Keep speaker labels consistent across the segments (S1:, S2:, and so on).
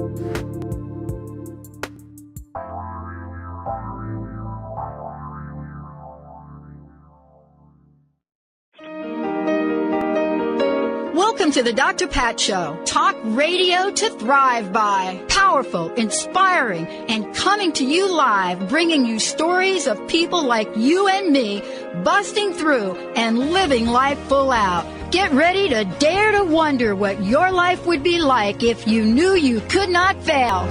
S1: Welcome to the Dr. Pat Show. Talk radio to thrive by. Powerful, inspiring, and coming to you live, bringing you stories of people like you and me, busting through and living life full out. Get ready to dare to wonder what your life would be like if you knew you could not fail.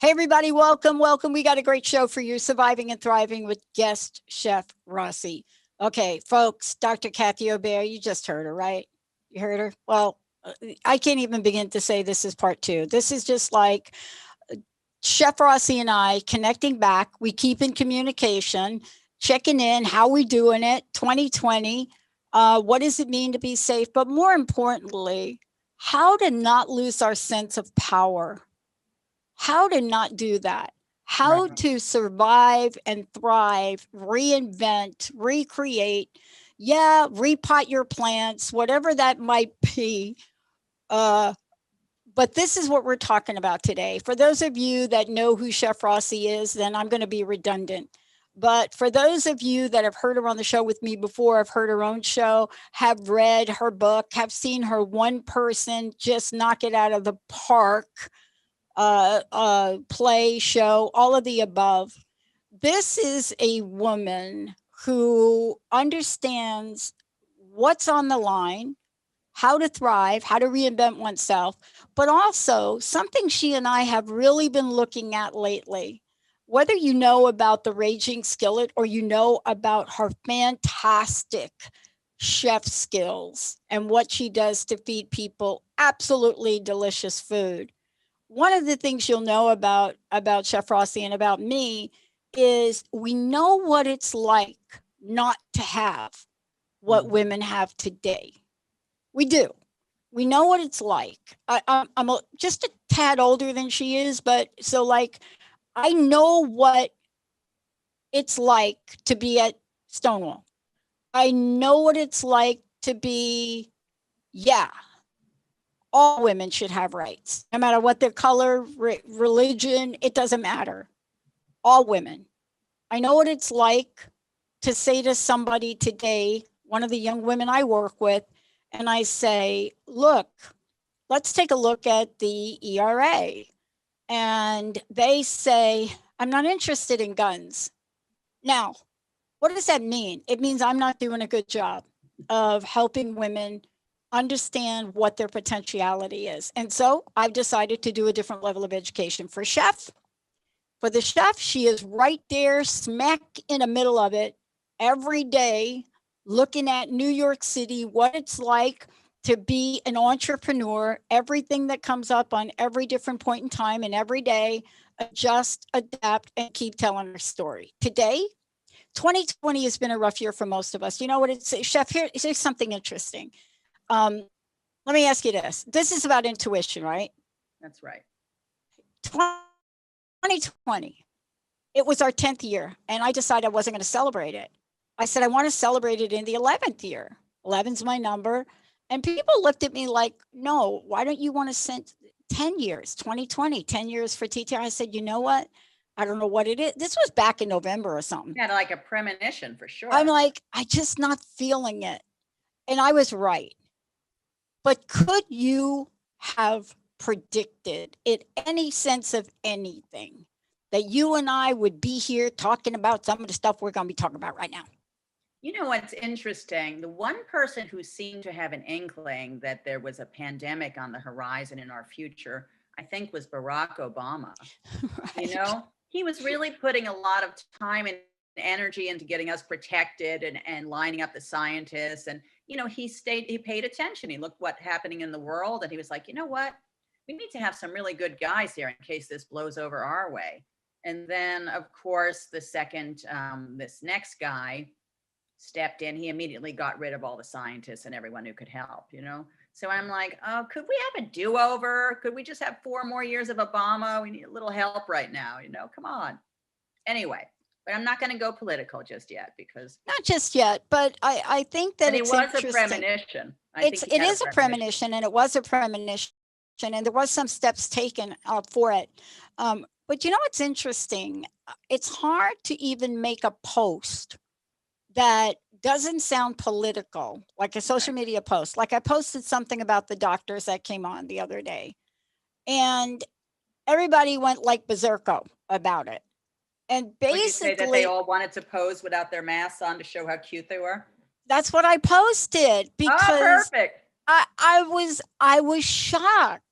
S1: Hey, everybody. Welcome. We got a great show for you, Surviving and Thriving with Guest Chef Rossi. Okay, folks, Dr. Kathy O'Bear, you just heard her, right? You heard her? Well, I can't even begin to say this is part two. This is just like Chef Rossi and I connecting back. We keep in communication, checking in, how we doing it, 2020. What does it mean to be safe? But more importantly, how to not lose our sense of power. How to not do that. How to survive and thrive, reinvent, recreate, repot your plants, whatever that might be. But this is what we're talking about today. For those of you that know who Chef Rossi is, then I'm going to be redundant. But for those of you that have heard her on the show with me before, have heard her own show, have read her book, have seen her one person just knock it out of the park, play, show, all of the above. This is a woman who understands what's on the line, how to thrive, how to reinvent oneself, but also something she and I have really been looking at lately. Whether you know about the Raging Skillet or you know about her fantastic chef skills and what she does to feed people absolutely delicious food. One of the things you'll know about Chef Rossi and about me is we know what it's like not to have what women have today. We do. We know what it's like. I'm just a tad older than she is, but so like I know what it's like to be at Stonewall. I know what it's like to be, all women should have rights, no matter what their color, religion, it doesn't matter. All women. I know what it's like to say to somebody today, one of the young women I work with, and I say, look, let's take a look at the ERA. And they say, I'm not interested in guns. Now, what does that mean? It means I'm not doing a good job of helping women understand what their potentiality is. And so I've decided to do a different level of education for chef. For the chef, she is right there, smack in the middle of it every day, looking at New York City, what it's like to be an entrepreneur, everything that comes up on every different point in time and every day, adjust, adapt, and keep telling her story. Today, 2020 has been a rough year for most of us. You know what it's, Chef, here's something interesting. Let me ask you this. This is about intuition, right?
S2: That's right.
S1: 2020, it was our 10th year, and I decided I wasn't going to celebrate it. I said, I want to celebrate it in the 11th year. 11's my number. And people looked at me like, no, why don't you want to send 10 years, 2020, 10 years for TTR? I said, you know what? I don't know what it is. This was back in November or something.
S2: You had like a premonition for sure.
S1: I'm like, I just not feeling it. And I was right. But could you have predicted it, any sense of anything, that you and I would be here talking about some of the stuff we're going to be talking about right now?
S2: You know what's interesting? The one person who seemed to have an inkling that there was a pandemic on the horizon in our future, I think, was Barack Obama. Right. You know, he was really putting a lot of time and energy into getting us protected and lining up the scientists. And, you know, he paid attention. He looked what's happening in the world. And he was like, you know what? We need to have some really good guys here in case this blows over our way. And then, of course, the second, this next guy stepped in, he immediately got rid of all the scientists and everyone who could help, you know? So I'm like, oh, could we have a do-over? Could we just have 4 more years of Obama? We need a little help right now, you know, come on. Anyway, but I'm not going to go political just yet because.
S1: Not just yet, but I think that
S2: it was a premonition.
S1: It is a premonition, and it was a premonition and there was some steps taken for it. But you know what's interesting? It's hard to even make a post that doesn't sound political, like a social media post. Like I posted something about the doctors that came on the other day, and everybody went like berserko about it. And
S2: Would you say that they
S1: basically,
S2: all wanted to pose without their masks on to show how cute they were?
S1: that's what I posted
S2: Oh,
S1: because
S2: perfect.
S1: I was shocked.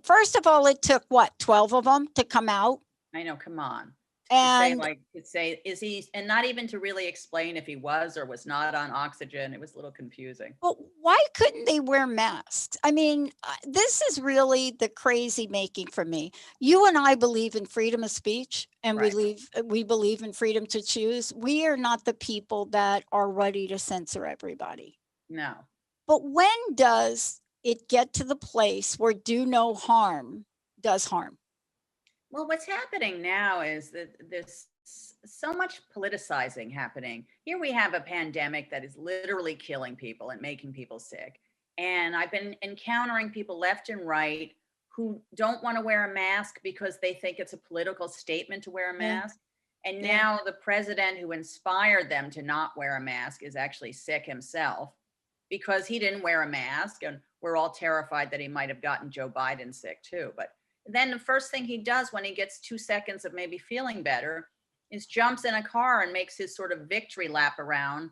S1: First of all, it took what, 12 of them to come out.
S2: I know, come on.
S1: And
S2: To say, is he, and not even to really explain if he was or was not on oxygen. It was a little confusing.
S1: but why couldn't they wear masks? I mean, this is really the crazy making for me. You and I believe in freedom of speech, and
S2: Right.
S1: we believe in freedom to choose. We are not the people that are ready to censor everybody.
S2: No.
S1: But when does it get to the place where do no harm does harm?
S2: Well, what's happening now is that there's so much politicizing happening. Here we have a pandemic that is literally killing people and making people sick. And I've been encountering people left and right who don't want to wear a mask because they think it's a political statement to wear a
S1: Yeah.
S2: mask. And
S1: Yeah.
S2: now the president who inspired them to not wear a mask is actually sick himself because he didn't wear a mask. And we're all terrified that he might have gotten Joe Biden sick too. But then the first thing he does when he gets 2 seconds of maybe feeling better is jumps in a car and makes his sort of victory lap around.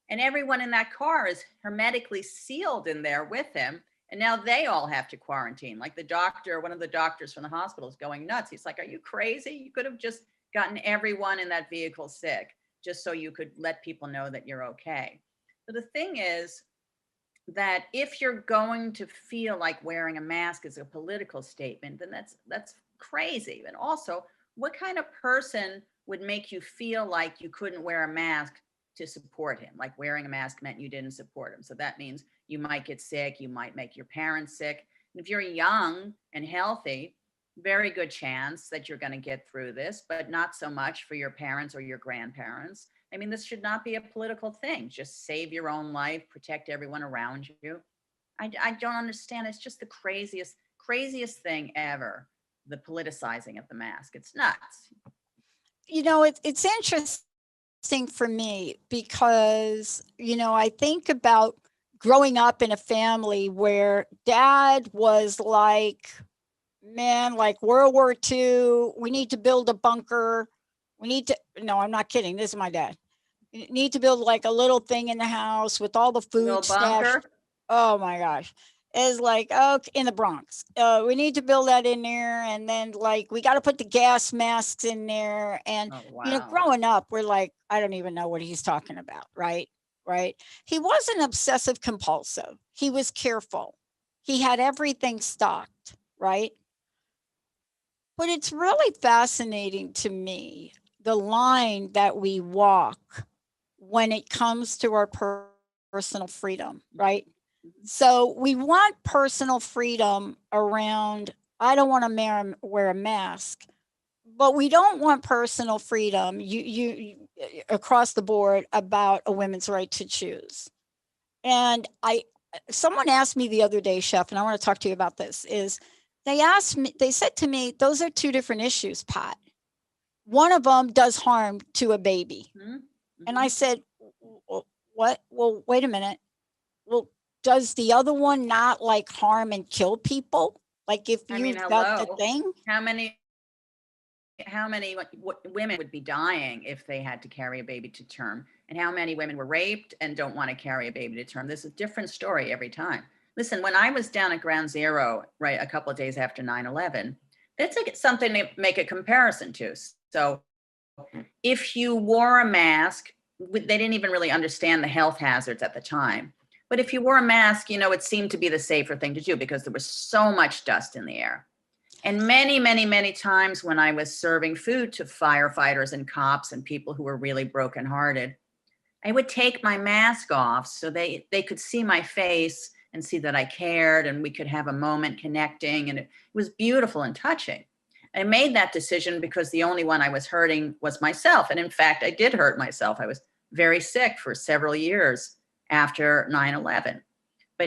S2: And everyone in that car is hermetically sealed in there with him. And now they all have to quarantine. Like the doctor, one of the doctors from the hospital is going nuts. He's like, are you crazy? You could have just gotten everyone in that vehicle sick just so you could let people know that you're okay. So the thing is, that if you're going to feel like wearing a mask is a political statement, then that's crazy. And also, what kind of person would make you feel like you couldn't wear a mask to support him? Like wearing a mask meant you didn't support him. So that means you might get sick, you might make your parents sick. And if you're young and healthy, very good chance that you're going to get through this, but not so much for your parents or your grandparents. I mean, this should not be a political thing. Just save your own life, protect everyone around you. I don't understand. It's just the craziest thing ever, the politicizing of the mask. It's nuts.
S1: You know, it's interesting for me because, you know, I think about growing up in a family where dad was like, man, like World War II, we need to build a bunker. We need to, no, I'm not kidding. This is my dad. You need to build like a little thing in the house with all the
S2: Little
S1: food stashed.
S2: bunker.
S1: Oh my gosh. Is like, oh, in the Bronx. We need to build that in there. And then like, we got to put the gas masks in there. And,
S2: Oh,
S1: you know,
S2: wow.
S1: growing up, we're like, I don't even know what he's talking about. Right. Right. He wasn't obsessive compulsive. He was careful. He had everything stocked. Right. But it's really fascinating to me, the line that we walk when it comes to our personal freedom, right? So we want personal freedom around, I don't want to wear a mask, but we don't want personal freedom you across the board about a woman's right to choose. And someone asked me the other day, Chef, and I want to talk to you about this, is they said to me, those are two different issues, Pat. One of them does harm to a baby.
S2: Mm-hmm.
S1: And I said, what? Well, wait a minute. Well, does the other one not like harm and kill people? Like if you've got the thing?
S2: How many women would be dying if they had to carry a baby to term? And how many women were raped and don't want to carry a baby to term? This is a different story every time. Listen, when I was down at Ground Zero, right, a couple of days after 9/11, that's like something to make a comparison to. So if you wore a mask, they didn't even really understand the health hazards at the time. But if you wore a mask, you know, it seemed to be the safer thing to do because there was so much dust in the air. And many, many, many times when I was serving food to firefighters and cops and people who were really brokenhearted, I would take my mask off so they could see my face and see that I cared and we could have a moment connecting. And it was beautiful and touching. I made that decision because the only one I was hurting was myself. And in fact, I did hurt myself. I was very sick for several years after 9/11.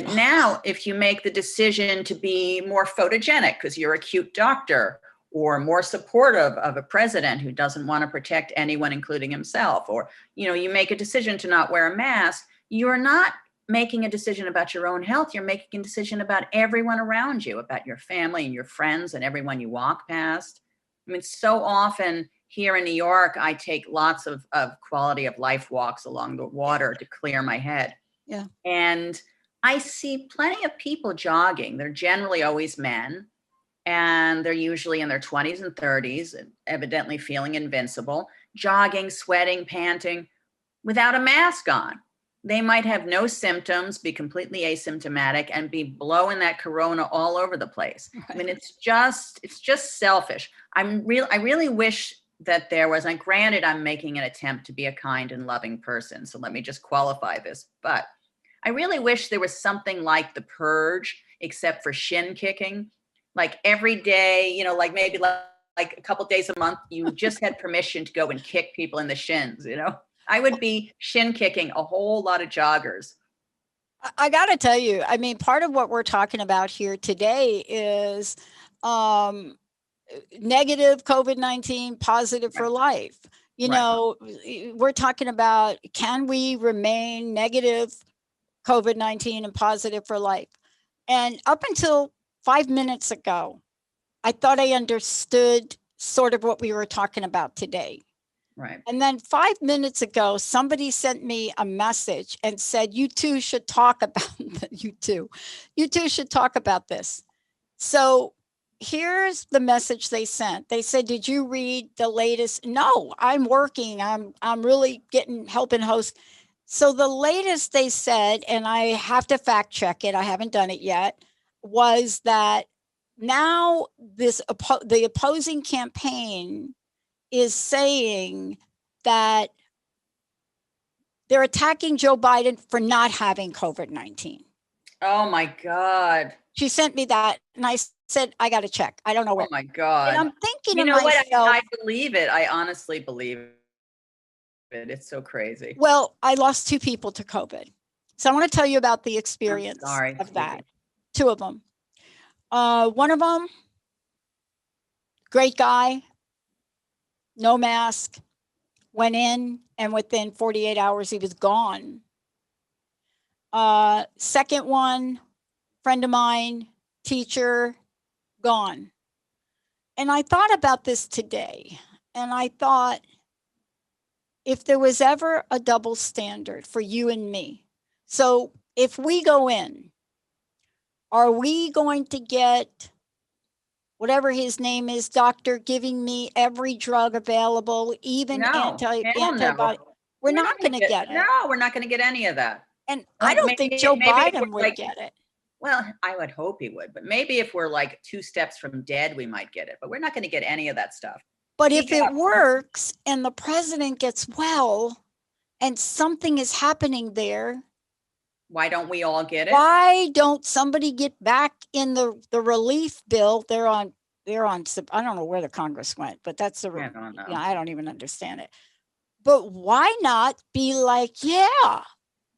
S2: But now, if you make the decision to be more photogenic because you're a cute doctor, or more supportive of a president who doesn't want to protect anyone, including himself, or, you make a decision to not wear a mask, you're not making a decision about your own health. You're making a decision about everyone around you, about your family and your friends and everyone you walk past. I mean, so often here in New York, I take lots of quality of life walks along the water to clear my head.
S1: Yeah.
S2: And I see plenty of people jogging. They're generally always men, and they're usually in their 20s and 30s, and evidently feeling invincible, jogging, sweating, panting, without a mask on. They might have no symptoms, be completely asymptomatic, and be blowing that corona all over the place. Right. I mean, it's just selfish. I really wish that there was, and granted, I'm making an attempt to be a kind and loving person, so let me just qualify this, but I really wish there was something like The Purge, except for shin kicking. Like every day, like maybe like a couple days a month, you just had permission to go and kick people in the shins, I would be shin kicking a whole lot of joggers.
S1: I got to tell you, I mean, part of what we're talking about here today is negative COVID-19, positive for life. We're talking about, can we remain negative COVID-19 and positive for life? And up until 5 minutes ago, I thought I understood sort of what we were talking about today.
S2: Right.
S1: And then 5 minutes ago, somebody sent me a message and said, you two should talk about you two should talk about this. So here's the message they sent. They said, did you read the latest? No, I'm working. I'm really helping host. So the latest they said, and I have to fact check it, I haven't done it yet, was that now the opposing campaign is saying that they're attacking Joe Biden for not having COVID-19.
S2: Oh my God.
S1: She sent me that and I said, I got to check. I don't know where.
S2: Oh my God.
S1: And I'm thinking
S2: to
S1: myself,
S2: what? I believe it. I honestly believe it. It's so crazy.
S1: Well, I lost 2 people to COVID. So I want to tell you about the experience of that. 2 of them. One of them, great guy, no mask, went in, and within 48 hours, he was gone. Second one, friend of mine, teacher, gone. And I thought about this today, and I thought, if there was ever a double standard for you and me, so if we go in, are we going to get whatever his name is, doctor, giving me every drug available, even antibiotic? We're not going to get it.
S2: No, we're not going to get any of that.
S1: And I don't think Joe Biden would get it.
S2: Well, I would hope he would, but maybe if we're like 2 steps from dead, we might get it, but we're not going to get any of that stuff.
S1: But if it works and the president gets well and something is happening there,
S2: why don't we all get it?
S1: Why don't somebody get back in the relief bill? They're on, I don't know where the Congress went, but that's I don't even understand it. But why not be like, yeah,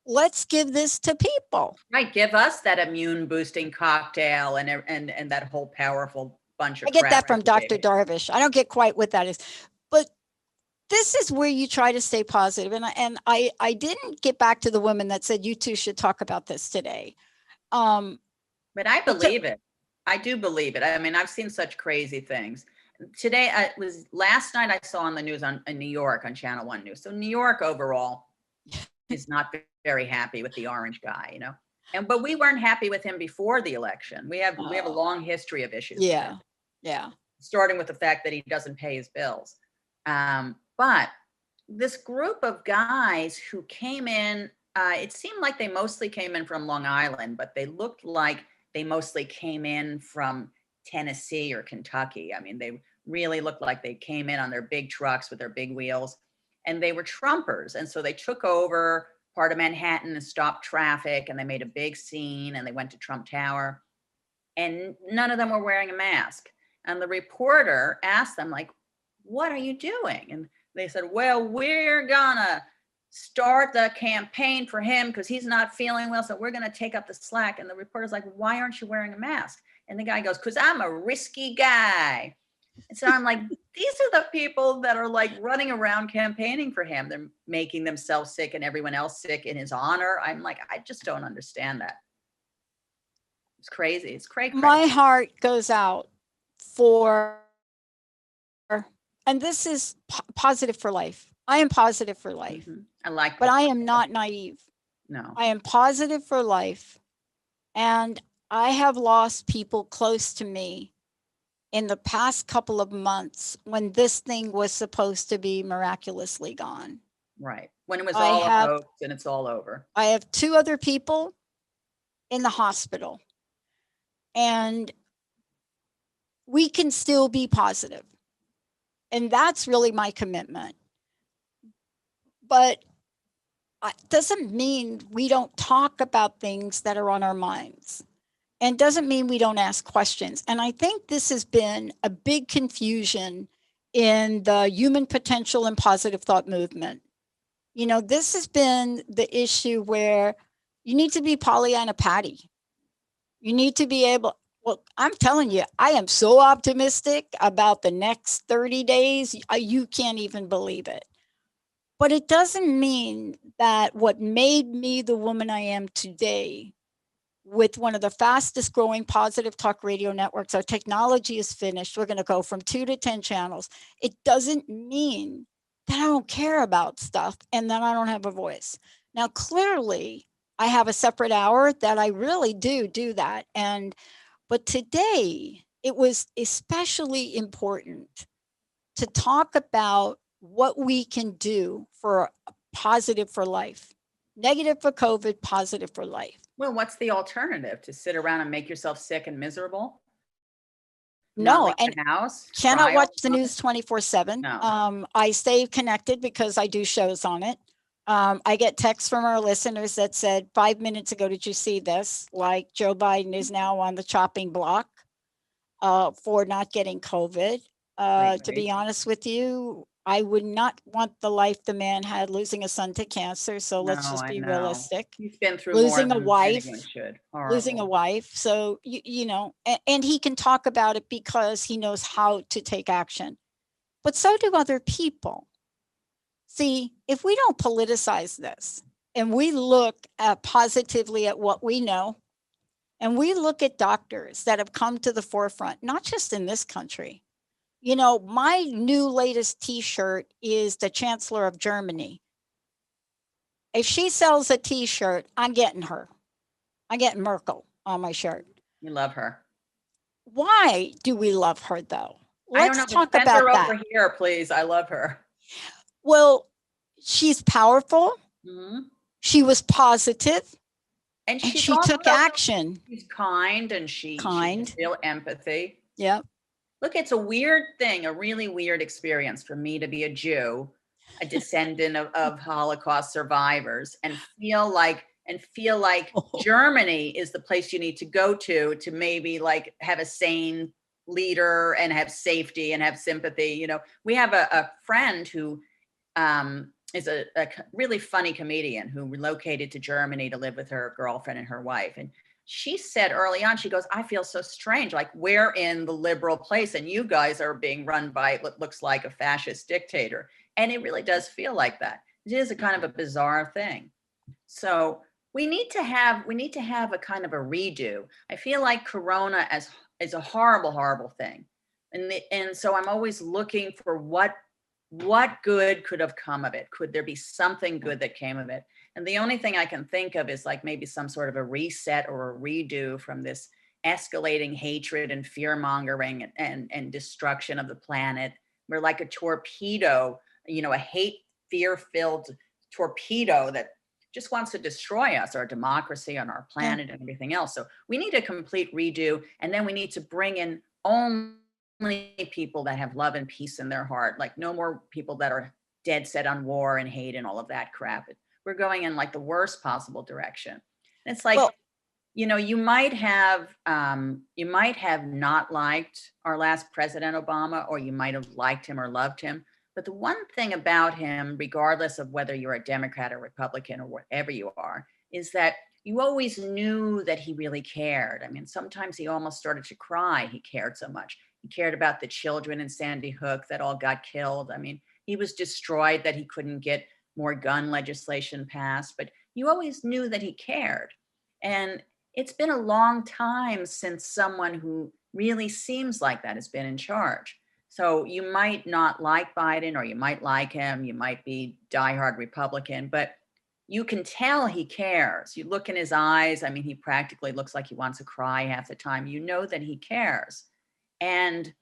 S1: let's give this to people.
S2: Right. Give us that immune boosting cocktail and that whole powerful bunch of
S1: I get that from Dr. Darvish. I don't get quite what that is, but this is where you try to stay positive. And I didn't get back to the woman that said, you two should talk about this today.
S2: But I believe it. I do believe it. I mean, I've seen such crazy things. Today, last night I saw on the news in New York on Channel 1 News. So New York overall is not very happy with the orange guy, but we weren't happy with him before the election. We have a long history of issues.
S1: Yeah.
S2: Starting with the fact that he doesn't pay his bills. But this group of guys who came in, it seemed like they mostly came in from Long Island, but they looked like they mostly came in from Tennessee or Kentucky. I mean, they really looked like they came in on their big trucks with their big wheels, and they were Trumpers. And so they took over part of Manhattan and stopped traffic, and they made a big scene, and they went to Trump Tower, and none of them were wearing a mask. And the reporter asked them, like, what are you doing? And they said, well, we're gonna start the campaign for him because he's not feeling well. So we're going to take up the slack. And the reporter's like, why aren't you wearing a mask? And the guy goes, because I'm a risky guy. And so I'm like, these are the people that are like running around campaigning for him. They're making themselves sick and everyone else sick in his honor. I'm like, I just don't understand that. It's crazy. It's cray cray.
S1: My heart goes out for, and this is positive for life. I am positive for life.
S2: Mm-hmm. I like,
S1: but I am not naive.
S2: No,
S1: I am positive for life. And I have lost people close to me in the past couple of months when this thing was supposed to be miraculously gone.
S2: Right. When it was all a hoax and it's all over.
S1: I have 2 other people in the hospital. And we can still be positive. And that's really my commitment. But it doesn't mean we don't talk about things that are on our minds. And doesn't mean we don't ask questions. And I think this has been a big confusion in the human potential and positive thought movement. You know, this has been the issue where you need to be Pollyanna Patty. You need to be able, well, I'm telling you, I am so optimistic about the next 30 days. You can't even believe it. But it doesn't mean that what made me the woman I am today, with one of the fastest growing positive talk radio networks, our technology is finished. We're going to go from 2 to 10 channels. It doesn't mean that I don't care about stuff and that I don't have a voice. Now, clearly, I have a separate hour that I really do that. But today, it was especially important to talk about what we can do for positive for life. Negative for COVID, positive for life.
S2: Well, what's the alternative? To sit around and make yourself sick and miserable?
S1: No, and
S2: house,
S1: cannot watch the news 24/7.
S2: No.
S1: I stay connected because I do shows on it. I get texts from our listeners that said, 5 minutes ago, did you see this? Like Joe Biden is now on the chopping block for not getting COVID. To be honest with you, I would not want the life the man had, losing a son to cancer. So let's just be realistic.
S2: He's been through
S1: losing
S2: more
S1: a wife,
S2: should.
S1: losing a wife. So, you know, and he can talk about it because he knows how to take action. But so do other people. See, if we don't politicize this and we look positively at what we know, and we look at doctors that have come to the forefront, not just in this country. You know, my new latest T-shirt is the Chancellor of Germany. If she sells a T-shirt, I'm getting her. I'm getting Merkel on my shirt.
S2: You love her.
S1: Why do we love her, though? Let's talk about that.
S2: Over here, please. I love her.
S1: Well, she's powerful.
S2: Mm-hmm.
S1: She was positive.
S2: And
S1: she took action.
S2: She's kind and she feel empathy.
S1: Yep.
S2: Look, it's a weird thing, a really weird experience for me to be a Jew, a descendant of Holocaust survivors, and feel like Germany is the place you need to go to maybe like have a sane leader and have safety and have sympathy. You know, we have a friend who is a really funny comedian who relocated to Germany to live with her girlfriend and her wife. And she said early on, she goes, I feel so strange. Like we're in the liberal place and you guys are being run by what looks like a fascist dictator. And it really does feel like that. It is a kind of a bizarre thing. So we need to have a kind of a redo. I feel like Corona is a horrible, horrible thing. And so I'm always looking for what good could have come of it? Could there be something good that came of it? And the only thing I can think of is like maybe some sort of a reset or a redo from this escalating hatred and fear mongering and destruction of the planet. We're like a torpedo, you know, a hate, fear-filled torpedo that just wants to destroy us, our democracy, on our planet, and everything else. So we need a complete redo, and then we need to bring in only people that have love and peace in their heart, like no more people that are dead set on war and hate and all of that crap. We're going in like the worst possible direction. And it's like, you know, you might have not liked our last president, Obama, or you might have liked him or loved him, But the one thing about him, regardless of whether you're a Democrat or Republican or whatever you are, is that you always knew that he really cared. I mean, sometimes he almost started to cry. He cared so much. He cared about the children in Sandy Hook that all got killed. I mean, he was destroyed that he couldn't get more gun legislation passed, but you always knew that he cared. And it's been a long time since someone who really seems like that has been in charge. So you might not like Biden, or you might like him. You might be diehard Republican, but you can tell he cares. You look in his eyes. I mean, he practically looks like he wants to cry half the time. You know that he cares. And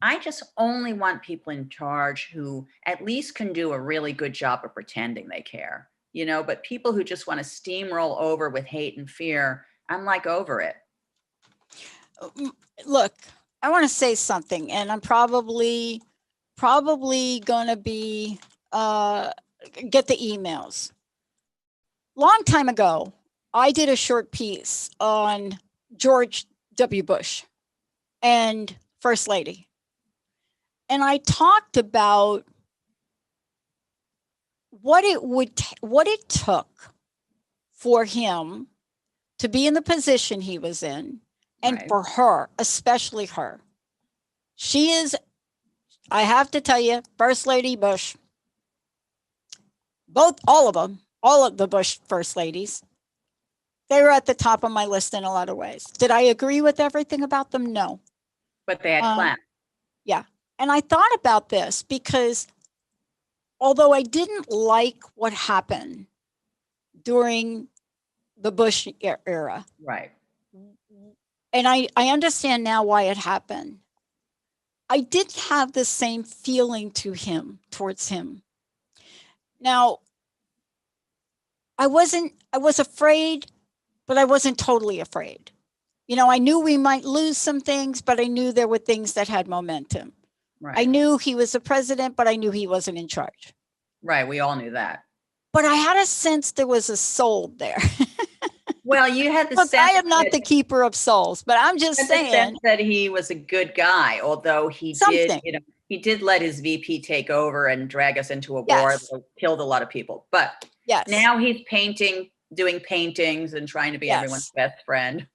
S2: I just only want people in charge who at least can do a really good job of pretending they care, but people who just want to steamroll over with hate and fear, I'm like over it.
S1: Look, I want to say something, and I'm probably going to be get the emails. Long time ago, I did a short piece on George W. Bush and First Lady. And I talked about what it took for him to be in the position he was in, and
S2: Right.
S1: for her, especially her. She is, I have to tell you, First Lady Bush, all of them, all of the Bush first ladies, they were at the top of my list in a lot of ways. Did I agree with everything about them? No.
S2: But they had class.
S1: Yeah. And I thought about this because although I didn't like what happened during the Bush era,
S2: Right.
S1: and I understand now why it happened, I didn't have the same feeling towards him. Now, I was afraid, but I wasn't totally afraid. I knew we might lose some things, but I knew there were things that had momentum.
S2: Right.
S1: I knew he was the president, but I knew he wasn't in charge.
S2: Right. We all knew that.
S1: But I had a sense there was a soul there.
S2: Well, you had the
S1: Look,
S2: sense.
S1: I am not the keeper of souls, but I'm just saying
S2: that he was a good guy, although he did let his VP take over and drag us into a war that killed a lot of people. But now he's doing paintings and trying to be everyone's best friend.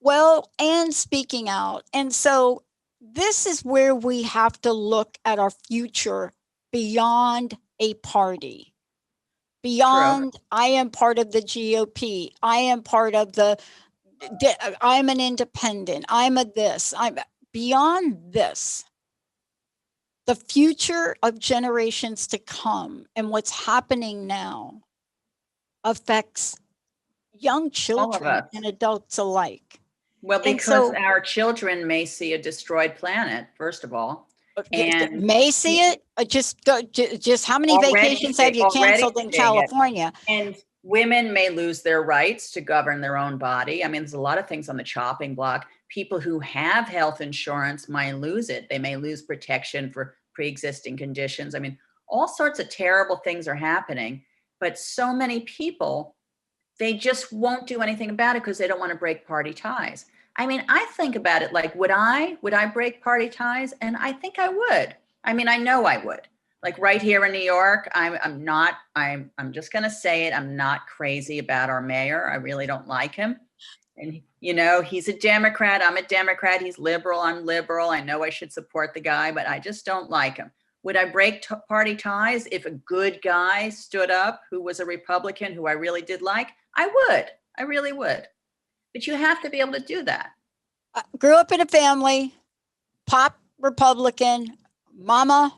S1: Well, and speaking out. And so this is where we have to look at our future beyond a party. Beyond, true. I am part of the GOP. I am part of I'm an independent. I'm beyond this. The future of generations to come and what's happening now affects young children and adults alike.
S2: Well, because our children may see a destroyed planet, first of all. And
S1: may see it. Just how many vacations have you canceled in California?
S2: And women may lose their rights to govern their own body. I mean, there's a lot of things on the chopping block. People who have health insurance might lose it. They may lose protection for pre-existing conditions. I mean, all sorts of terrible things are happening. But so many people, they just won't do anything about it because they don't want to break party ties. I mean, I think about it like, would I break party ties? And I think I would. I mean, I know I would. Like right here in New York, I'm just going to say it. I'm not crazy about our mayor. I really don't like him. And, he's a Democrat. I'm a Democrat. He's liberal. I'm liberal. I know I should support the guy, but I just don't like him. Would I break party ties if a good guy stood up who was a Republican who I really did like? I would. I really would. But you have to be able to do that.
S1: I grew up in a family, pop Republican, mama.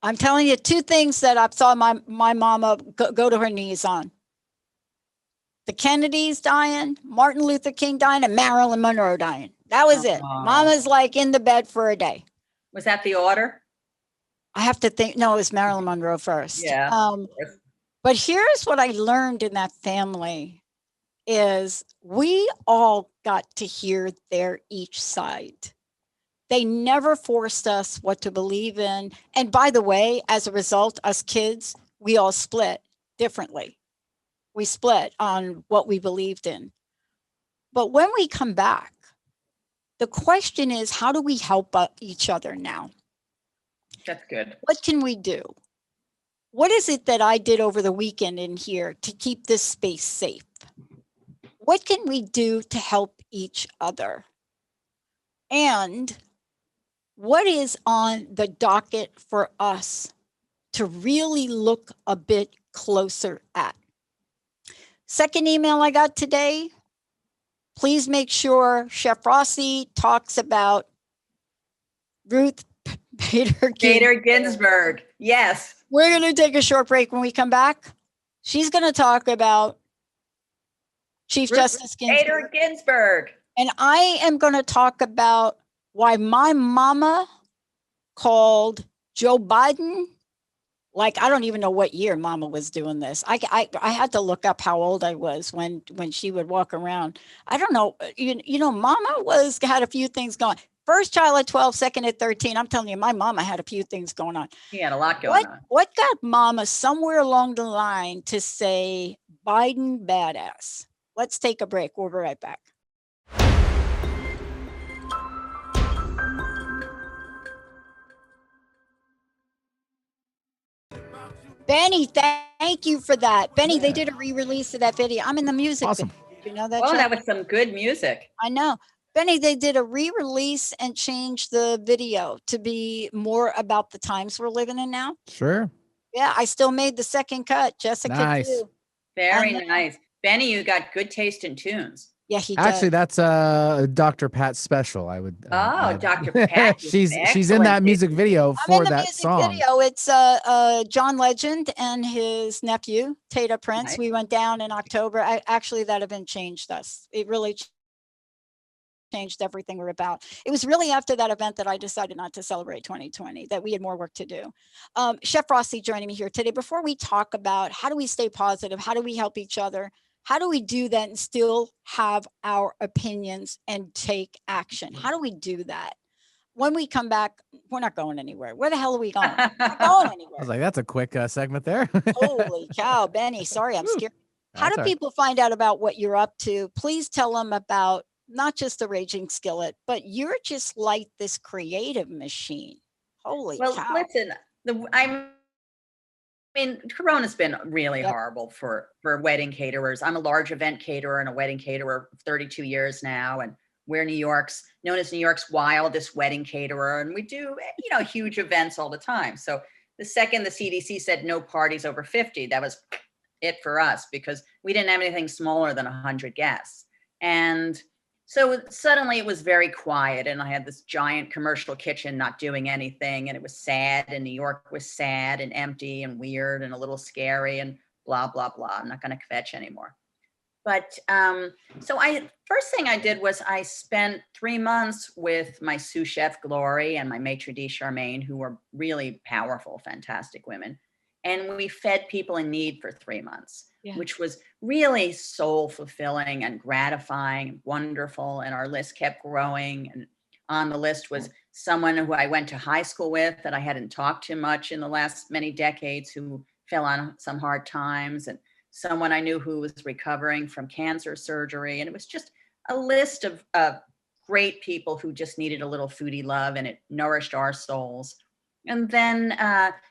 S1: I'm telling you two things that I saw my mama go to her knees on. The Kennedys dying, Martin Luther King dying, and Marilyn Monroe dying. That was it. Mama's like in the bed for a day.
S2: Was that the order?
S1: I have to think. No, it was Marilyn Monroe first.
S2: Yeah.
S1: But here's what I learned in that family is we all got to hear each side. They never forced us what to believe in. And by the way, as a result, us kids, we all split differently. We split on what we believed in. But when we come back, the question is, how do we help each other now?
S2: That's good.
S1: What can we do? What is it that I did over the weekend in here to keep this space safe? What can we do to help each other? And what is on the docket for us to really look a bit closer at? Second email I got today, please make sure Chef Rossi talks about Ruth
S2: Bader Ginsburg. Yes.
S1: We're going to take a short break. When we come back, she's going to talk about Chief Justice
S2: Bader Ginsburg.
S1: And I am going to talk about why my mama called Joe Biden. Like, I don't even know what year mama was doing this. I had to look up how old I was when she would walk around. I don't know. You know, mama had a few things going. First child at 12, second at 13. I'm telling you, my mama had a few things going on.
S2: She had a lot going on.
S1: What got mama somewhere along the line to say Biden badass? Let's take a break. We'll be right back. Benny, thank you for that. Benny, they did a re-release of that video. I'm in the music.
S3: Awesome.
S1: Video. You know that?
S2: Oh, that was some good music.
S1: I know. Benny, they did a re-release and changed the video to be more about the times we're living in now.
S3: Sure.
S1: Yeah, I still made the second cut. Jessica
S3: nice.
S1: too.
S2: Very nice. Benny, you got good taste in tunes.
S1: Yeah, he does.
S3: Actually, that's Dr. Pat's special. I would.
S2: Dr. Pat.
S3: she's in that music video for that song.
S1: Video. It's John Legend and his nephew Tata Prince. Nice. We went down in October. Actually, that event changed us. It really changed everything we're about. It was really after that event that I decided not to celebrate 2020, that we had more work to do. Chef Rossi joining me here today. Before we talk about how do we stay positive, how do we help each other, how do we do that and still have our opinions and take action? How do we do that? When we come back, we're not going anywhere. Where the hell are we going? We're not going anywhere.
S3: I was like, that's a quick segment there.
S1: Holy cow, Benny. Sorry, I'm scared. How do people find out about what you're up to? Please tell them about not just the Raging Skillet, but you're just like this creative machine. Holy cow.
S2: Well, listen, I mean, Corona's been really horrible for wedding caterers. I'm a large event caterer and a wedding caterer for 32 years now. And we're known as New York's wildest wedding caterer. And we do, huge events all the time. So the second the CDC said no parties over 50, that was it for us because we didn't have anything smaller than 100 guests. And so suddenly it was very quiet and I had this giant commercial kitchen not doing anything and it was sad and New York was sad and empty and weird and a little scary and blah, blah, blah. I'm not going to kvetch anymore. But first thing I did was I spent 3 months with my sous chef Glory and my maitre d' Charmaine, who were really powerful, fantastic women. And we fed people in need for 3 months. Which was really soul fulfilling and gratifying and wonderful. And our list kept growing. And on the list was someone who I went to high school with that I hadn't talked to much in the last many decades, who fell on some hard times, and someone I knew who was recovering from cancer surgery. And it was just a list of great people who just needed a little foodie love, and it nourished our souls. And then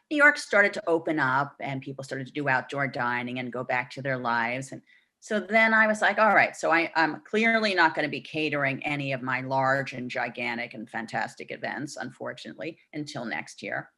S2: New York started to open up and people started to do outdoor dining and go back to their lives. And so then I was like, all right, so I'm clearly not going to be catering any of my large and gigantic and fantastic events, unfortunately, until next year.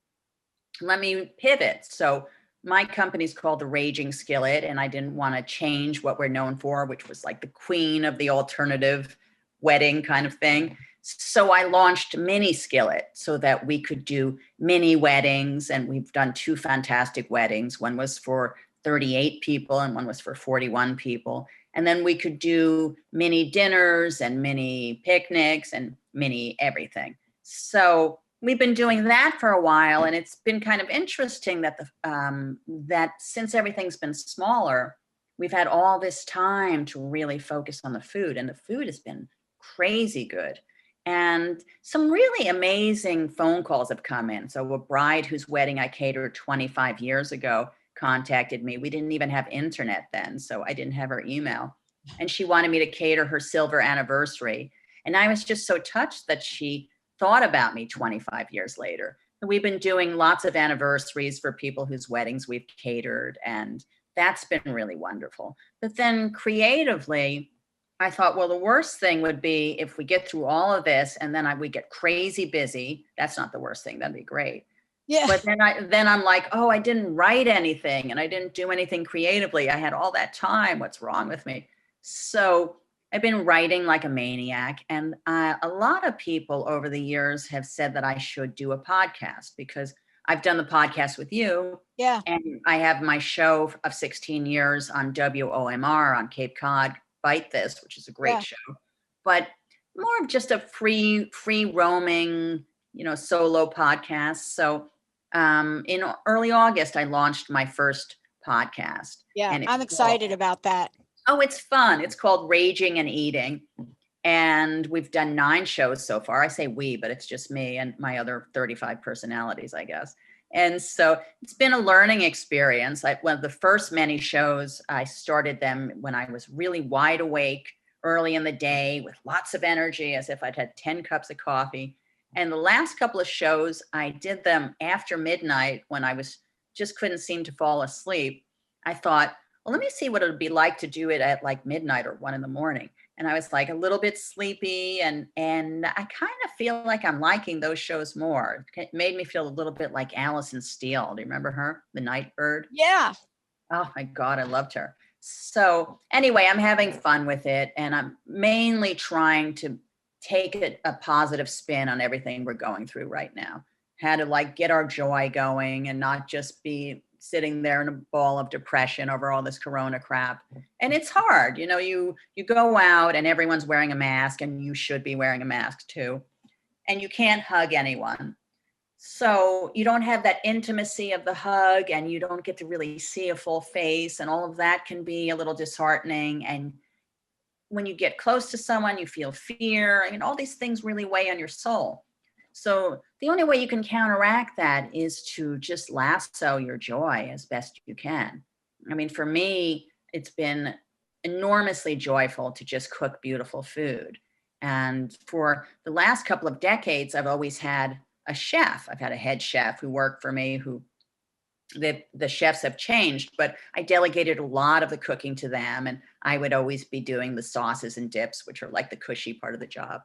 S2: Let me pivot. So my company's called The Raging Skillet, and I didn't want to change what we're known for, which was like the queen of the alternative wedding kind of thing. So I launched Mini Skillet so that we could do mini weddings. And we've done 2 fantastic weddings. One was for 38 people and one was for 41 people. And then we could do mini dinners and mini picnics and mini everything. So we've been doing that for a while. And it's been kind of interesting that that since everything's been smaller, we've had all this time to really focus on the food. And the food has been crazy good. And some really amazing phone calls have come in. So a bride whose wedding I catered 25 years ago contacted me. We didn't even have internet then, so I didn't have her email. And she wanted me to cater her silver anniversary. And I was just so touched that she thought about me 25 years later. we've been doing lots of anniversaries for people whose weddings we've catered, and that's been really wonderful. But then creatively, I thought, well, the worst thing would be if we get through all of this and then we get crazy busy. That's not the worst thing. That'd be great.
S1: Yeah.
S2: But then I'm like, oh, I didn't write anything and I didn't do anything creatively. I had all that time. What's wrong with me? So I've been writing like a maniac. And a lot of people over the years have said that I should do a podcast, because I've done the podcast with you.
S1: Yeah.
S2: And I have my show of 16 years on WOMR on Cape Cod, Bite This, which is a great show, but more of just a free roaming, solo podcast. So in early August, I launched my first podcast.
S1: Yeah, and I'm excited about that.
S2: Oh, it's fun. It's called Raging and Eating. And we've done 9 shows so far. I say we, but it's just me and my other 35 personalities, I guess. And so it's been a learning experience. One of the first many shows, I started them when I was really wide awake early in the day with lots of energy, as if I'd had 10 cups of coffee. And the last couple of shows, I did them after midnight when I just couldn't seem to fall asleep. I thought, well, let me see what it would be like to do it at like midnight or 1 a.m. And I was like a little bit sleepy, and I kind of feel like I'm liking those shows more. It made me feel a little bit like Alison Steele. Do you remember her, the night bird?
S1: Yeah.
S2: Oh my God, I loved her. So anyway, I'm having fun with it, and I'm mainly trying to take a positive spin on everything we're going through right now. How to like get our joy going and not just be sitting there in a ball of depression over all this corona crap. And it's hard, you go out and everyone's wearing a mask, and you should be wearing a mask too. And you can't hug anyone. So you don't have that intimacy of the hug, and you don't get to really see a full face, and all of that can be a little disheartening. And when you get close to someone, you feel fear, and all these things really weigh on your soul. So the only way you can counteract that is to just lasso your joy as best you can. I mean, for me, it's been enormously joyful to just cook beautiful food. And for the last couple of decades, I've always had a chef. I've had a head chef who worked for me, who the chefs have changed, but I delegated a lot of the cooking to them. And I would always be doing the sauces and dips, which are like the cushy part of the job.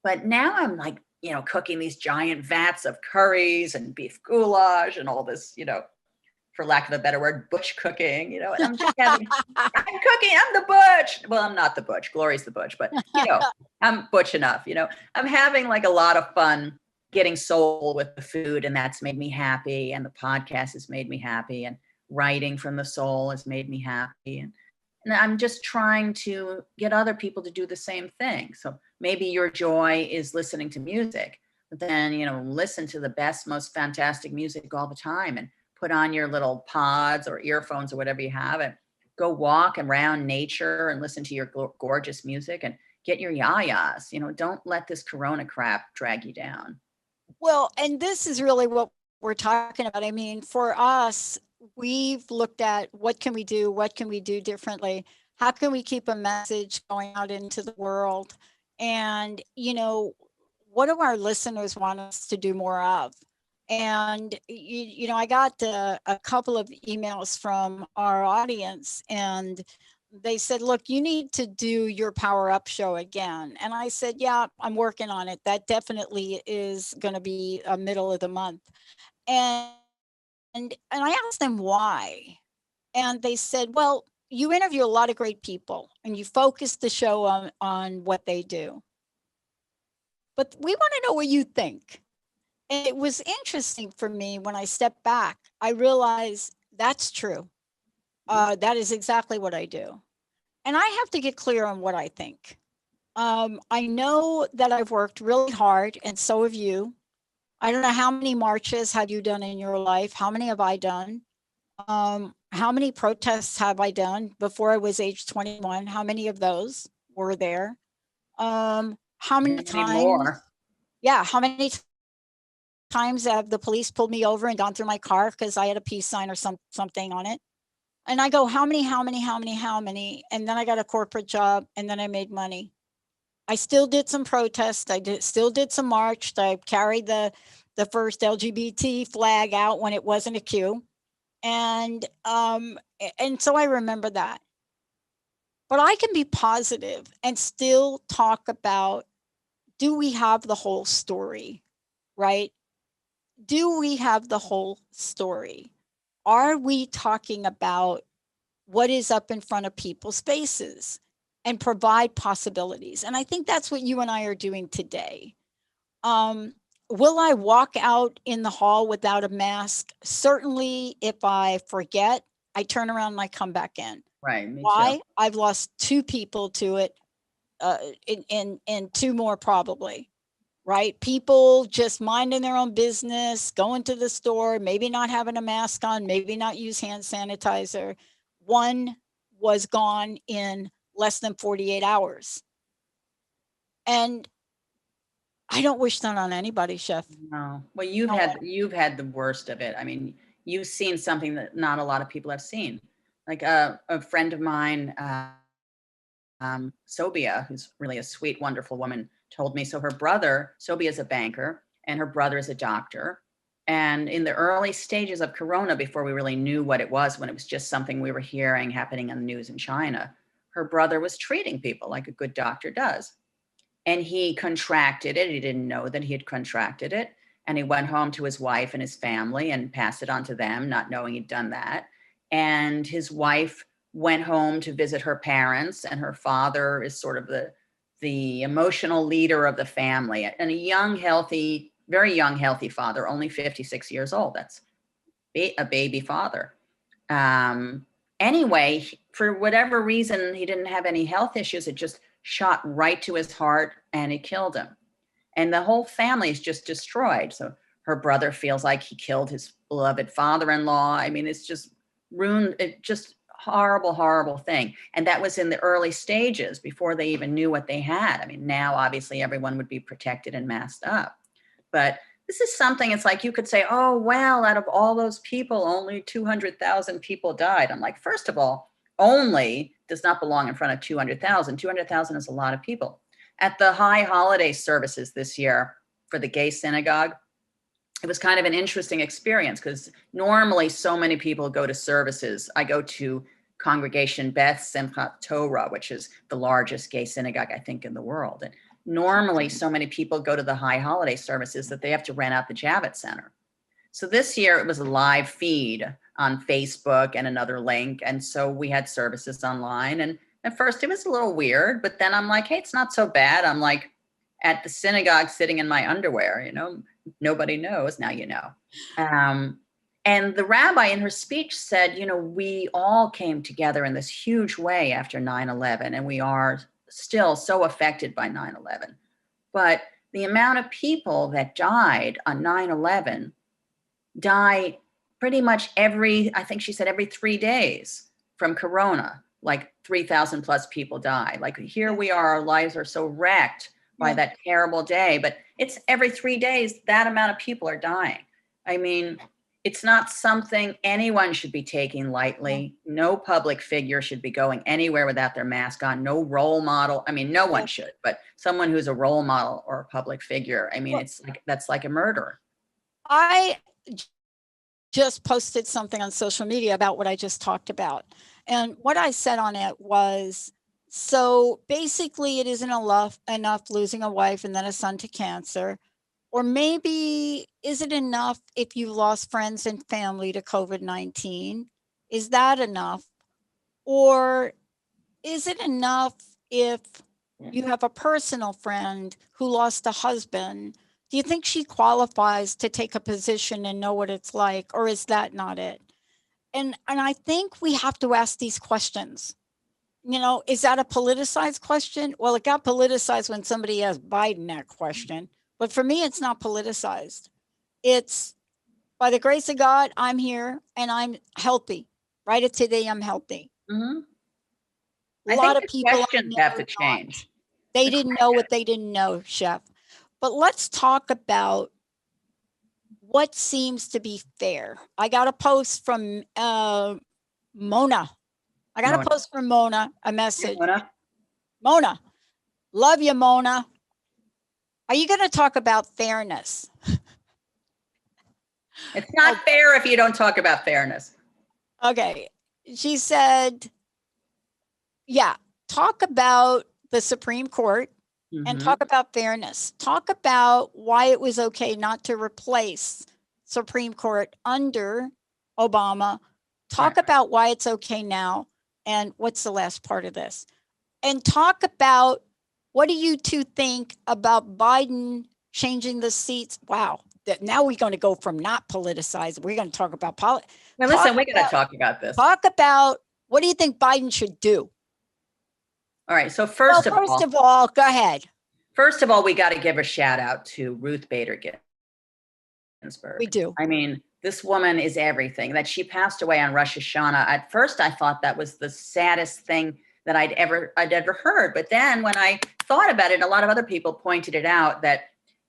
S2: But now I'm like, cooking these giant vats of curries and beef goulash and all this, for lack of a better word, butch cooking, and I'm just having, I'm the butch. Well, I'm not the butch. Glory's the butch, but, I'm butch enough, I'm having like a lot of fun getting soul with the food, and that's made me happy. And the podcast has made me happy, and writing from the soul has made me happy. And I'm just trying to get other people to do the same thing. So maybe your joy is listening to music, but then, listen to the best, most fantastic music all the time, and put on your little pods or earphones or whatever you have, and go walk around nature and listen to your gorgeous music and get your yayas. Don't let this corona crap drag you down.
S1: Well, and this is really what we're talking about. I mean, for us, we've looked at what can we do differently, how can we keep a message going out into the world, and what do our listeners want us to do more of? And I got a couple of emails from our audience, and they said, look, you need to do your Power Up show again. And I said, yeah, I'm working on it. That definitely is going to be a middle of the month. And I asked them why. And they said, well, you interview a lot of great people and you focus the show on what they do. But we want to know what you think. And it was interesting for me when I stepped back. I realized that's true. That is exactly what I do. And I have to get clear on what I think. I know that I've worked really hard, and so have you. I don't know how many marches have you done in your life? How many have I done? How many protests have I done before I was age 21? How many of those were there? How many times?
S2: More.
S1: Yeah, how many times have the police pulled me over and gone through my car because I had a peace sign or something on it? And I go, how many? And then I got a corporate job, and then I made money. I still did some protests. Still did some march. I carried the first LGBT flag out when it wasn't a Q. And so I remember that. But I can be positive and still talk about, do we have the whole story, right? Do we have the whole story? Are we talking about what is up in front of people's faces and provide possibilities? And I think that's what you and I are doing today. Will I walk out in the hall without a mask? Certainly, if I forget, I turn around and I come back in.
S2: Right. Me
S1: Why?
S2: too.
S1: I've lost 2 people to it, and 2 more probably, right? People just minding their own business, going to the store, maybe not having a mask on, maybe not use hand sanitizer. 1 was gone in less than 48 hours. And I don't wish that on anybody, Chef.
S2: No. Well, you've had the worst of it. I mean, you've seen something that not a lot of people have seen. Like a friend of mine, Sobia, who's really a sweet, wonderful woman, told me. So her brother, Sobia, is a banker, and her brother is a doctor. And in the early stages of Corona, before we really knew what it was, when it was just something we were hearing happening on the news in China, her brother was treating people like a good doctor does. And he contracted it. He didn't know that he had contracted it. And he went home to his wife and his family and passed it on to them, not knowing he'd done that. And his wife went home to visit her parents, and her father is sort of the emotional leader of the family, and a young, healthy, very young, healthy father, only 56 years old. That's a baby father. Anyway, for whatever reason, he didn't have any health issues. It just shot right to his heart and it killed him. And the whole family is just destroyed. So her brother feels like he killed his beloved father-in-law. I mean, it's just ruined. It just horrible, horrible thing. And that was in the early stages before they even knew what they had. I mean, now obviously everyone would be protected and masked up. But this is something, it's like you could say, oh, well, out of all those people, only 200,000 people died. I'm like, first of all, only does not belong in front of 200,000. 200,000 is a lot of people. At the high holiday services this year for the gay synagogue, it was kind of an interesting experience because normally so many people go to services. I go to Congregation Beth Simchat Torah, which is the largest gay synagogue, I think, in the world. And normally so many people go to the high holiday services that they have to rent out the Javits Center. So this year it was a live feed on Facebook and another link. And so we had services online. And at first it was a little weird, but then I'm like, hey, it's not so bad. I'm like at the synagogue sitting in my underwear, nobody knows, now you know. And the rabbi in her speech said, we all came together in this huge way after 9/11, and we are still so affected by 9/11. But the amount of people that died on 9/11 die pretty much I think she said every 3 days from Corona, like 3,000 plus people die. Like here we are, our lives are so wrecked by that terrible day, but it's every 3 days, that amount of people are dying. I mean, it's not something anyone should be taking lightly. No public figure should be going anywhere without their mask on. No role model. I mean, no one should, but someone who's a role model or a public figure, I mean, that's like a murder.
S1: I just posted something on social media about what I just talked about. And what I said on it was, so basically it isn't enough losing a wife and then a son to cancer. Or maybe, is it enough if you've lost friends and family to COVID-19? Is that enough? Or is it enough if you have a personal friend who lost a husband? Do you think she qualifies to take a position and know what it's like? Or is that not it? And I think we have to ask these questions. Is that a politicized question? Well, it got politicized when somebody asked Biden that question. But for me, it's not politicized. It's by the grace of God, I'm here and I'm healthy. Right at today, I'm healthy.
S2: Mm-hmm.
S1: A lot of people
S2: questions have to change.
S1: They didn't know what they didn't know, Chef. But let's talk about what seems to be fair. I got a post from Mona. I got a post from Mona, a message.
S2: Mona.
S1: Mona, Love you, Mona. Are you going to talk about fairness?
S2: It's not fair if you don't talk about fairness.
S1: Okay. She said, yeah, talk about the Supreme Court and talk about fairness. Talk about why it was okay not to replace Supreme Court under Obama. Talk about why it's okay now. And what's the last part of this? And talk about, what do you two think about Biden changing the seats? Wow. Now we're going to go from not politicized. We're going to talk about politics.
S2: Well, listen, we're going to talk about this.
S1: Talk about, what do you think Biden should do?
S2: All right. So first of
S1: all, go ahead.
S2: First of all, we got to give a shout out to Ruth Bader Ginsburg.
S1: We do.
S2: I mean, this woman is everything. That she passed away on Rosh Hashanah. At first, I thought that was the saddest thing that I'd ever heard. But then when I thought about it, and a lot of other people pointed it out, that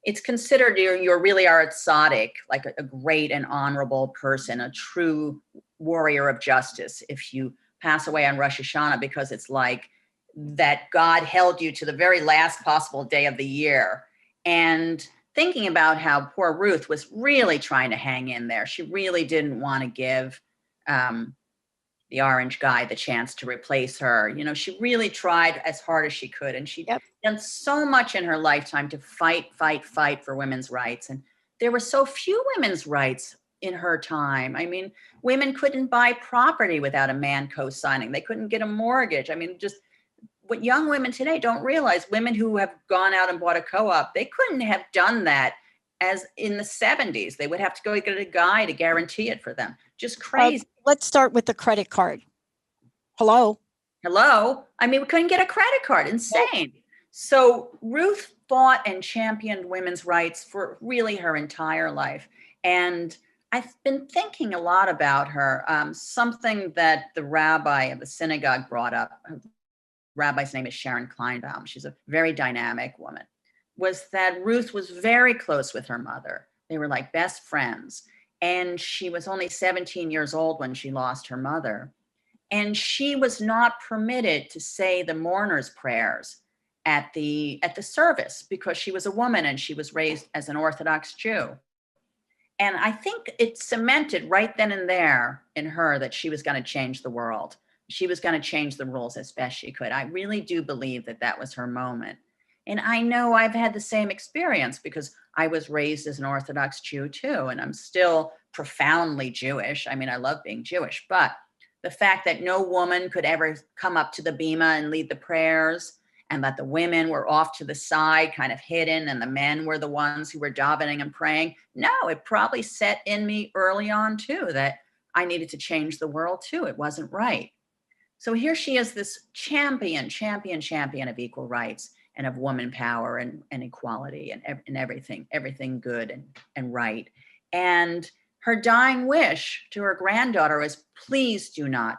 S2: it's considered you really are a tzaddik, like a great and honorable person, a true warrior of justice, if you pass away on Rosh Hashanah, because it's like that God held you to the very last possible day of the year. And thinking about how poor Ruth was really trying to hang in there. She really didn't want to give the orange guy the chance to replace her. You know, she really tried as hard as she could. And she'd done so much in her lifetime to fight for women's rights. And there were so few women's rights in her time. I mean, women couldn't buy property without a man co-signing. They couldn't get a mortgage. I mean, just what young women today don't realize, women who have gone out and bought a co-op, they couldn't have done that as in the 70s. They would have to go get a guy to guarantee it for them. Just crazy.
S1: Let's start with the credit card. Hello.
S2: I mean, we couldn't get a credit card. Insane. So Ruth fought and championed women's rights for really her entire life. And I've been thinking a lot about her. Something that the rabbi of the synagogue brought up, rabbi's name is Sharon Kleinbaum. She's a very dynamic woman. Was that Ruth was very close with her mother. They were like best friends. And she was only 17 years old when she lost her mother. And she was not permitted to say the mourner's prayers at the service because she was a woman and she was raised as an Orthodox Jew. And I think it cemented right then and there in her that she was going to change the world. She was going to change the rules as best she could. I really do believe that that was her moment. And I know I've had the same experience because I was raised as an Orthodox Jew too, and I'm still profoundly Jewish. I mean, I love being Jewish, but the fact that no woman could ever come up to the bima and lead the prayers, and that the women were off to the side, kind of hidden, and the men were the ones who were davening and praying. No, it probably set in me early on too, that I needed to change the world too. It wasn't right. So here she is, this champion of equal rights and of woman power and equality and everything good and right. And her dying wish to her granddaughter was, please do not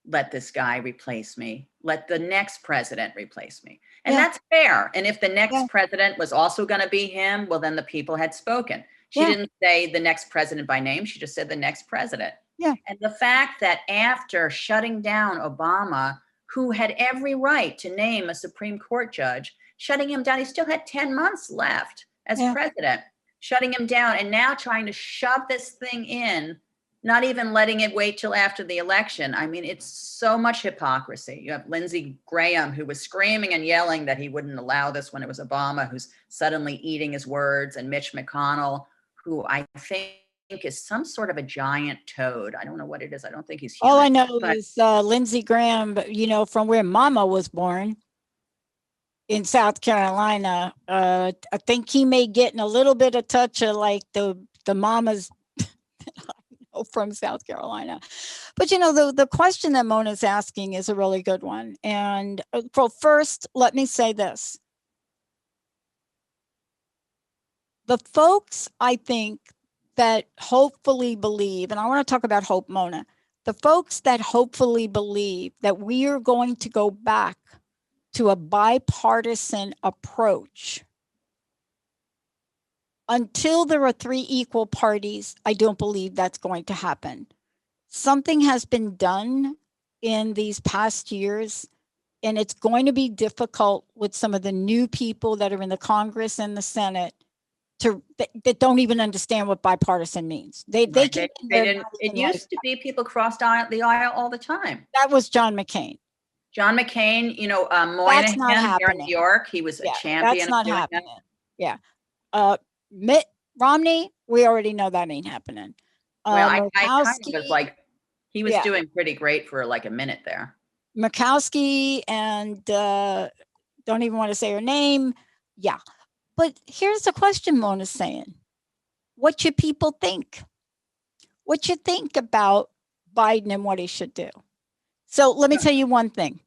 S2: let this guy replace me. Let the next president replace me. And that's fair. And if the next president was also going to be him, well, then the people had spoken. She didn't say the next president by name. She just said the next president. Yeah. And the fact that after shutting down Obama, who had every right to name a Supreme Court judge, shutting him down, he still had 10 months left as president, shutting him down, and now trying to shove this thing in, not even letting it wait till after the election. I mean, it's so much hypocrisy. You have Lindsey Graham, who was screaming and yelling that he wouldn't allow this when it was Obama, who's suddenly eating his words, and Mitch McConnell, who I think is some sort of a giant toad. I don't know what it is. I don't think he's human.
S1: All I know is Lindsey Graham, you know, from where Mama was born in South Carolina. I think he may get in a little bit of touch of like the mamas from South Carolina. But, you know, the question that Mona's asking is a really good one. And first, let me say this. The folks, I think, that hopefully believe, and I want to talk about hope, Mona, the folks that hopefully believe that we are going to go back to a bipartisan approach until there are 3 equal parties, I don't believe that's going to happen. Something has been done in these past years and it's going to be difficult with some of the new people that are in the Congress and the Senate that don't even understand what bipartisan means. They
S2: didn't. It used to be people crossed the aisle all the time.
S1: That was John McCain.
S2: John McCain, Moynihan here in New York, he was a champion.
S1: That's not happening. Yeah. Mitt Romney, we already know that ain't happening.
S2: Well, I kind of was like, he was doing pretty great for like a minute there.
S1: Murkowski and don't even want to say her name. Yeah. But here's the question Mona's saying. What should people think? What you think about Biden and what he should do? So let me tell you one thing.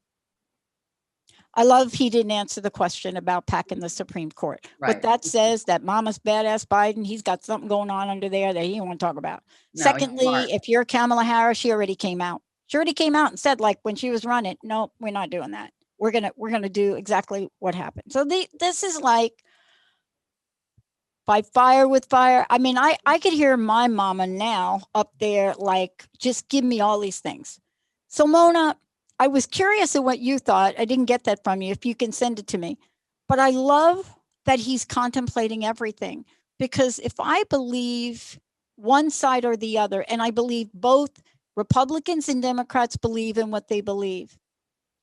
S1: I love he didn't answer the question about packing the Supreme Court. Right. What that says, that mama's badass Biden, he's got something going on under there that he don't want to talk about. No, secondly, if you're Kamala Harris, she already came out. She already came out and said, like when she was running, no, we're not doing that. We're gonna do exactly what happened. So this is like by fire with fire. I mean, I could hear my mama now up there, like, just give me all these things. So Mona, I was curious of what you thought. I didn't get that from you. If you can send it to me. But I love that he's contemplating everything, because if I believe one side or the other, and I believe both Republicans and Democrats believe in what they believe,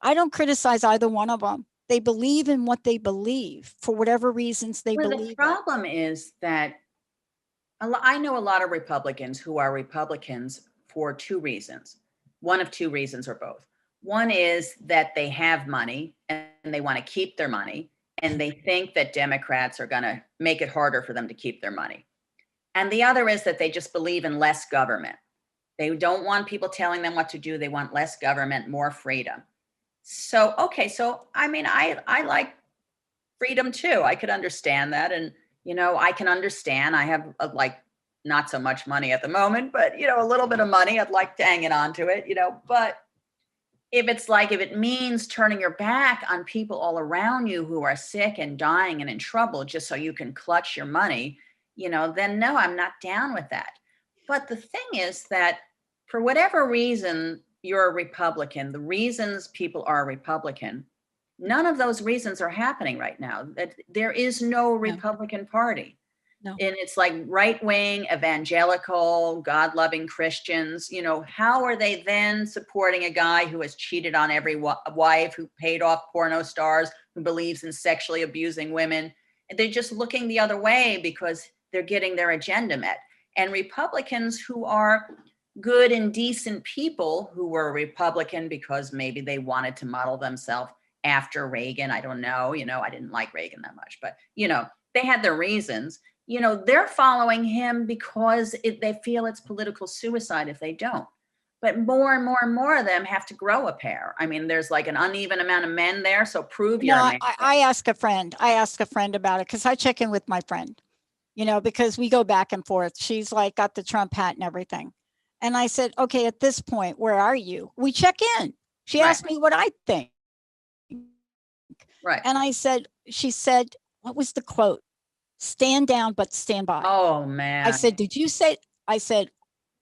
S1: I don't criticize either one of them. They believe in what they believe for whatever reasons they believe.
S2: The problem is that I know a lot of Republicans who are Republicans for two reasons. One of two reasons or both. One is that they have money and they want to keep their money, and they think that Democrats are going to make it harder for them to keep their money. And the other is that they just believe in less government. They don't want people telling them what to do. They want less government, more freedom. So, okay. So, I mean, I like freedom too. I could understand that. And, I can understand. I have like not so much money at the moment, but, a little bit of money. I'd like to hang it on to it, but if it means turning your back on people all around you who are sick and dying and in trouble just so you can clutch your money, then no, I'm not down with that. But the thing is that for whatever reason you're a Republican, the reasons people are Republican, none of those reasons are happening right now. That there is no Republican Party. No. And it's like right-wing, evangelical, God-loving Christians. How are they then supporting a guy who has cheated on every wife, who paid off porno stars, who believes in sexually abusing women? And they're just looking the other way because they're getting their agenda met. And Republicans who are good and decent people who were Republican because maybe they wanted to model themselves after Reagan. I don't know. I didn't like Reagan that much, but, they had their reasons. They're following him because they feel it's political suicide if they don't. But more and more and more of them have to grow a pair. I mean, there's like an uneven amount of men there. So prove you're a man.
S1: I asked a friend about it because I check in with my friend, because we go back and forth. She's like got the Trump hat and everything. And I said, okay, at this point, where are you? We check in. She asked me what I think.
S2: Right.
S1: And she said, what was the quote? Stand down, but stand by.
S2: Oh, man.
S1: I said, did you say? I said,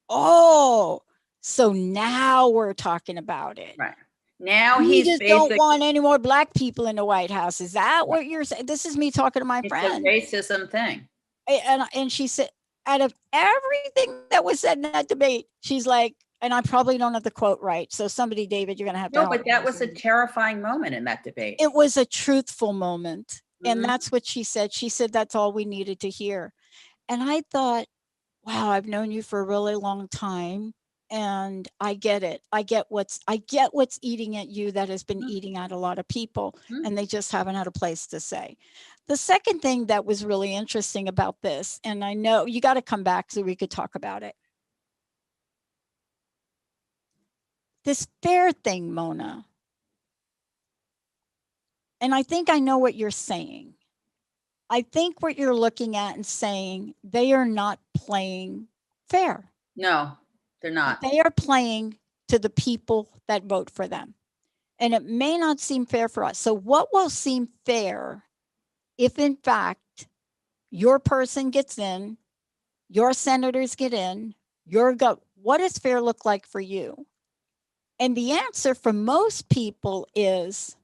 S1: oh, so now we're talking about it.
S2: Right. Now
S1: he just don't want any more black people in the White House. Is that what you're saying? This is me talking to my friend.
S2: It's a racism thing.
S1: And she said, out of everything that was said in that debate, she's like, and I probably don't have the quote right. So somebody, David, you're going to have to help.
S2: No, but that was a terrifying moment in that debate.
S1: It was a truthful moment. And that's what she said. She said, that's all we needed to hear. And I thought, wow, I've known you for a really long time. And I get it. I get what's eating at you that has been eating at a lot of people. And they just haven't had a place to say. The second thing that was really interesting about this, and I know you got to come back so we could talk about it. This fair thing, Mona. And I think I know what you're saying. I think what you're looking at and saying, they are not playing fair.
S2: No, they're not.
S1: They are playing to the people that vote for them. And it may not seem fair for us. So what will seem fair if, in fact, your person gets in, your senators get in, what does fair look like for you? And the answer for most people is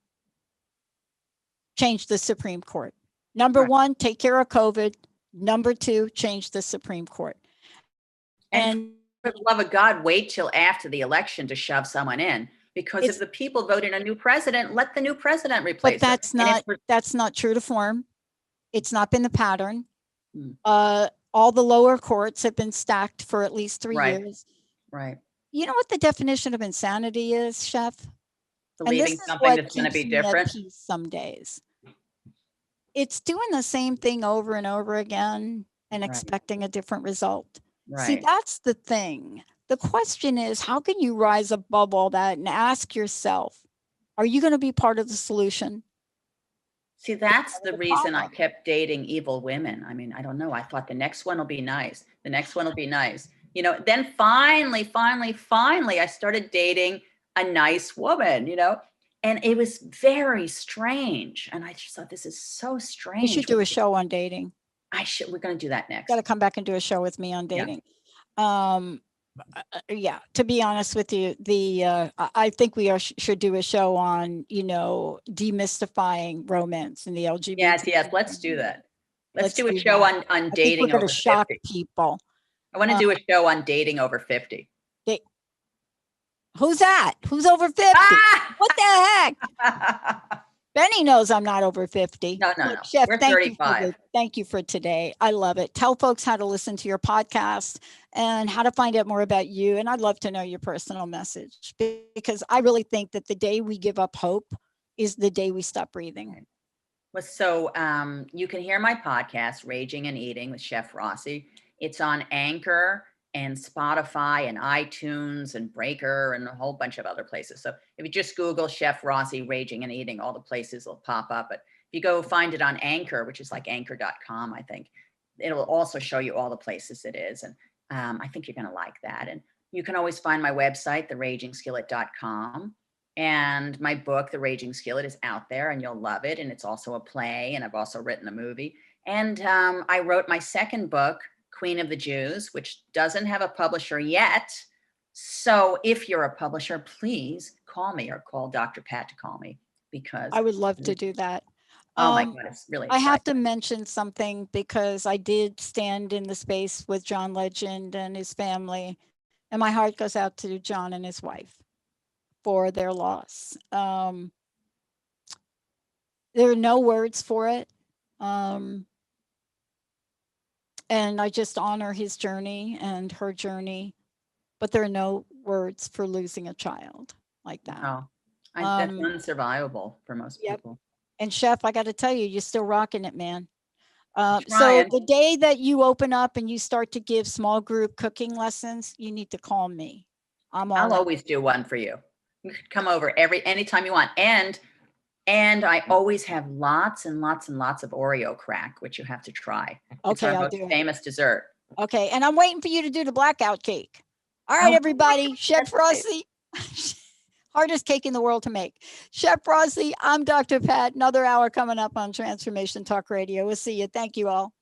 S1: change the Supreme Court. Number
S2: Right.
S1: one, take care of COVID. Number two, change the Supreme Court.
S2: And for the love of God, wait till after the election to shove someone in. Because if the people vote in a new president, let the new president replace
S1: but
S2: it.
S1: that's not true to form. It's not been the pattern.
S2: Hmm.
S1: All the lower courts have been stacked for at least 3
S2: Right.
S1: years.
S2: Right.
S1: You know what the definition of insanity is, Chef?
S2: Believing something that's going to be different.
S1: Peace some days. It's doing the same thing over and over again and
S2: Right.
S1: expecting a different result.
S2: Right.
S1: See, that's the thing. The question is, how can you rise above all that and ask yourself, are you going to be part of the solution?
S2: See, that's the reason I
S1: problem.
S2: kept dating evil women. I mean, I don't know. I thought the next one will be nice. The next one will be nice. You know, then finally, I started dating a nice woman, you know, and it was very strange. And I just thought, this is so strange.
S1: We should do a show on dating.
S2: We're going to do that next.
S1: Got to come back and do a show with me on dating. Yeah, to be honest with you, I think we should do a show on, you know, demystifying romance in the LGBT.
S2: Yes, let's do that. Let's do a show on dating over 50.
S1: Shock people.
S2: I want to do a show on dating over 50.
S1: Who's that? Who's over 50? Ah! What the heck? Benny knows I'm not over 50.
S2: No.
S1: Chef,
S2: we're 35.
S1: Thank you for today. I love it. Tell folks how to listen to your podcast and how to find out more about you. And I'd love to know your personal message, because I really think that the day we give up hope is the day we stop breathing.
S2: Well, so you can hear my podcast, Raging and Eating with Chef Rossi. It's on Anchor and Spotify and iTunes and Breaker and a whole bunch of other places. So if you just Google Chef Rossi, Raging and Eating, all the places will pop up. But if you go find it on Anchor, which is like anchor.com, I think, it'll also show you all the places it is. And I think you're going to like that. And you can always find my website, theragingskillet.com. And my book, The Raging Skillet, is out there and you'll love it. And it's also a play. And I've also written a movie. And I wrote my second book, Queen of the Jews, which doesn't have a publisher yet. So if you're a publisher, please call me or call Dr. Pat to call me, because
S1: I would love to do that.
S2: Oh my God, it's really exciting.
S1: I have to mention something, because I did stand in the space with John Legend and his family, and my heart goes out to John and his wife for their loss. There are no words for it. And I just honor his journey and her journey, but there are no words for losing a child like that.
S2: Oh, that's unsurvivable for most people.
S1: And Chef, I got to tell you, you're still rocking it, man. So the day that you open up and you start to give small group cooking lessons, you need to call me.
S2: I'll always do one for you. You could come over anytime you want. And I always have lots and lots and lots of Oreo crack, which you have to try.
S1: Okay,
S2: I'll do it. Famous dessert.
S1: Okay, and I'm waiting for you to do the blackout cake. All right, everybody. Chef Rossi, hardest cake in the world to make. Chef Rossi, I'm Dr. Pat. Another hour coming up on Transformation Talk Radio. We'll see you. Thank you all.